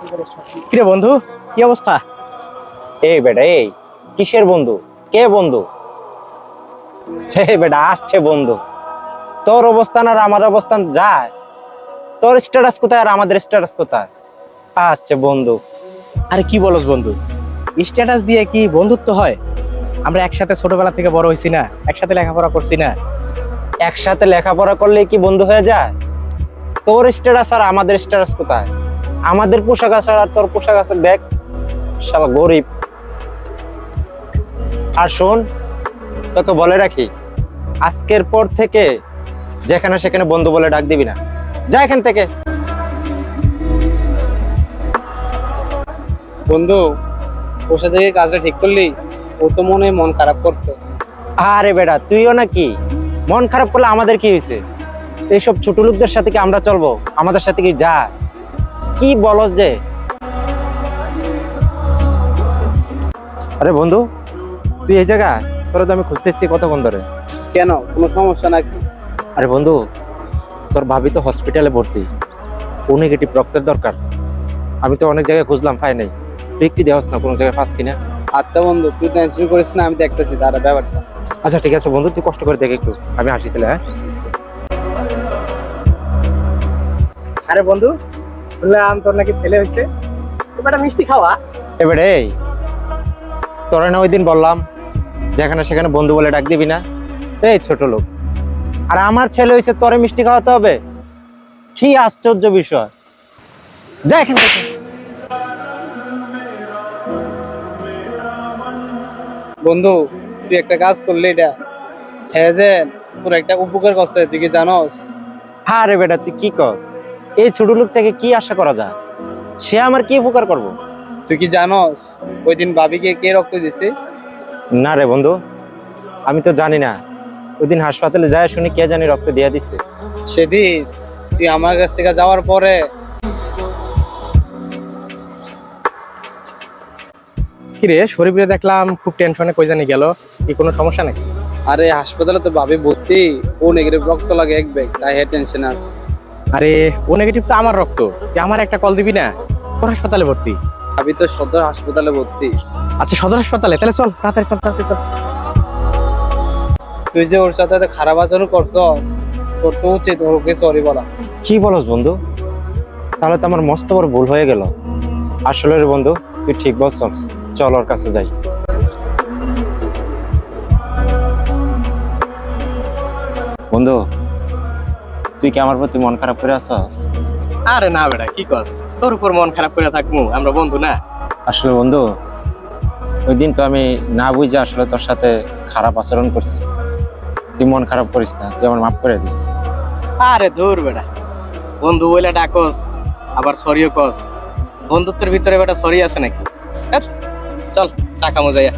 কিরে বন্ধু, কি অবস্থা? এই বেটা, এই কিসের বন্ধু? কে বন্ধু? হে বেটা, আসছে বন্ধু। তোর অবস্থান আর আমার অবস্থান যায়। তোর স্ট্যাটাস কোথায় আর আমাদের স্ট্যাটাস কোথায়? আসছে বন্ধু। আরে কি বলস বন্ধু, স্ট্যাটাস দিয়ে কি বন্ধুত্ব হয়? আমরা একসাথে ছোটবেলা থেকে বড় হয়েছি না, একসাথে লেখাপড়া করছি না? একসাথে লেখাপড়া করলে কি বন্ধু হয়ে যায়? তোর স্ট্যাটাস আর আমাদের স্ট্যাটাস কোথায়? আমাদের পোশাক আশাক আর তোর পোশাক আশাক দেখ, শালা গরিব। আর শোন, তোকে বলে রাখি, আজকের পর থেকে যেখানে সেখানে বন্ধু বলে ডাক দিবি না। যা এখান থেকে। বন্ধু, ওর সাথে কি কাজটা ঠিক করলি? ও তো মন খারাপ করছে। আরে বেটা, তুইও নাকি? মন খারাপ করলে আমাদের কি হয়েছে? এইসব ছোট লোকদের সাথে কি আমরা চলবো? আমাদের সাথে কি যা? কি বলস যে? আরে বন্ধু, তুই এই জায়গা? তোরা তো আমি খুঁজতেছি কতক্ষণ ধরে। কেন, কোনো সমস্যা নাকি? আরে বন্ধু, তোর ভাবি তো হসপিটালে ভর্তি, ও নেগেটিভ রক্তের দরকার। আমি তো অনেক জায়গায় খুঁজলাম, পাই নাই। তুই একটু দেওয়াস না, কোনো জায়গায় পাস কিনা? আচ্ছা বন্ধু, তুই টেনশন করিস না, আমি দেখতেছি তারা ব্যাপারটা। আচ্ছা ঠিক আছে বন্ধু, তুই কষ্ট করে দেখ একটু, আমি আসি তাহলে। হ্যাঁ, আরে বন্ধু, শুনলাম তোর নাকি ছেলে হয়েছে, একটা মিষ্টি খাওয়া। এবারে এই তোরা না ওই দিন বললাম যেখানে সেখানে বন্ধু বলে ডাক দিবি না? এই ছোট লোক, আর আমার ছেলে হয়েছে তোরে মিষ্টি খাওয়াতে হবে? কি আশ্চর্য বিষয়! যা এখান থেকে। বন্ধু, তুই একটা কাজ করলি, এটা হ্যাঁ যে তোর একটা উপকার করছে, তুই কি জানোস? হ্যাঁ রে বেটা, তুই কি কর? এই ছোট লোক থেকে কি আশা করা যায়? সে আমার কি উপকার করবো? তুই কি জানোস ওই দিন ভাবিকে কে রক্ত দিছে? না রে বন্ধু, আমি তো জানি না। ওই দিন হাসপাতালে যায় শুনি কে জানি রক্ত দিয়ে দিছে। সেদিন তুই আমার কাছ থেকে যাওয়ার পরে কিরে শরীফে দেখলাম খুব টেনশনে, কই জানি গেল, কি কোনো সমস্যা নাকি? আরে হাসপাতালে তো ভাবি ভর্তি, ও নেগেটিভ রক্ত লাগে এক ব্যাগ, তাই হ্যাঁ টেনশন আছে। আরে ও নেগেটিভ তো আমার রক্ত, তুই আমার একটা কল দিবি না? কোন হাসপাতালে ভর্তি? ভাবি তো সদর হাসপাতালে ভর্তি। আচ্ছা সদর হাসপাতালে, তাহলে চল তাড়াতাড়ি, চল তাড়াতাড়ি চল। তুই যে ওর সাথে এত খারাপ আচরণ করছস, তোর তো উচিত ওকে সরি বলা। কি বলস বন্ধু? তাহলে তো আমার মস্ত বড় ভুল হয়ে গেল। আসলে রে বন্ধু, তুই ঠিক বলছস, চল ওর কাছে যাই। বন্ধু, তুই কি আমার প্রতি মন খারাপ করে আছস? আরে না বেটা, কি কস? তোর উপর মন খারাপ করে থাকবো? আমরা বন্ধু না? আসলে বন্ধু, ওই দিন তো আমি না বুঝে আসলে তোর সাথে খারাপ আচরণ করছি। তুই মন খারাপ করিস না, তুই আমার মাফ করে দিস। আরে দূর বেটা, বন্ধু বলে ডাকস আবার সরিও কস, বন্ধুত্বের ভিতরে বেটা সরি আছে নাকি? ধ্যাৎ, চল চা খামো যাইয়া।